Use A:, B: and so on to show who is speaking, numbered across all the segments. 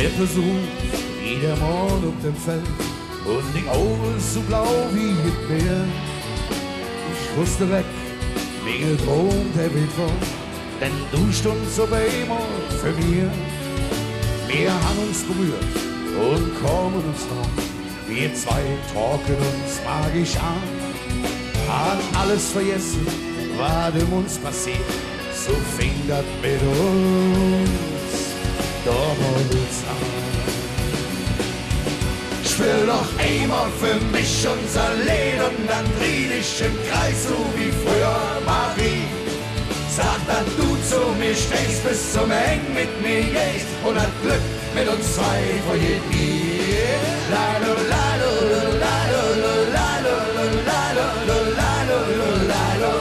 A: Der Versuch wie der Mond um dem Feld und die Augen so blau wie das Meer. Ich wusste weg, wie geträumt der Wind war, denn du stundst so bei ihm für mir. Wir haben uns berührt und kommen uns noch. Wir zwei talken uns magisch an. Haben alles vergessen, was uns passiert. So fing das mit uns damals an. Spiel doch einmal für mich unser Lied und dann dreh dich im Kreis, so wie früher Marie. Sag, dass du zu mir stehst, bis zum Eng mit mir gehst und das Glück mit uns zwei vergeht nie. Lalo, lalo, lalo, lalo, lalo, lalo, lalo,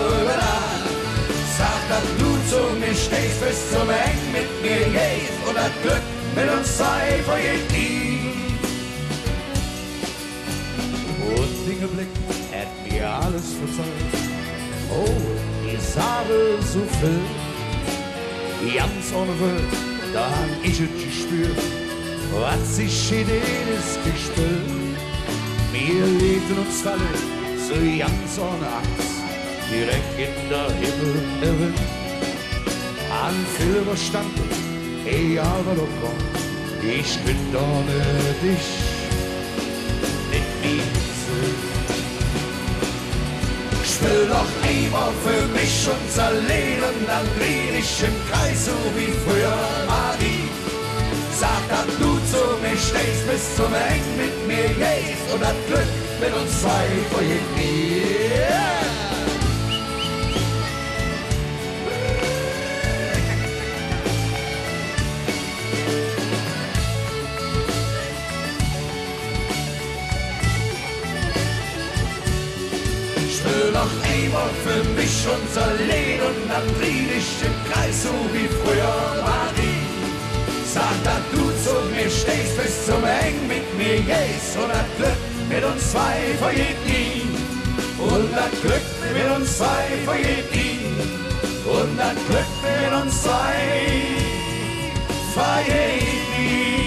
A: sag, dass du zu mir stehst, bis zum Eng mit mir gehst und das Glück mit uns zwei vergeht nie. Und Dingeblick hat mir alles verzeiht. Oh, ich sage so viel, ganz ohne Welt, da hab ich es gespürt, was sich in ist gespielt. Wir legten uns alle so ganz ohne Angst, direkt in der Himmel der Wind. An Filmen standen, egal was du kommst, ich bin ohne dich nicht wie so. Spiel doch einmal für mich unser Leben, dann dreh ich im Kreis, so wie früher Marie. Sag, dass du zu mir stehst, bis zum Eng mit mir gehst und das Glück mit uns zwei vergeht nie. Spiel doch einmal für mich unser Lied und dann dreh ich im Kreis, so wie früher Marie. Sag, dass du zu mir stehst, bis zum Eng mit mir gehst und das Glück mit uns zwei vergeht nie. Und das Glück mit uns zwei vergeht nie. Und das Glück mit uns zwei vergeht nie.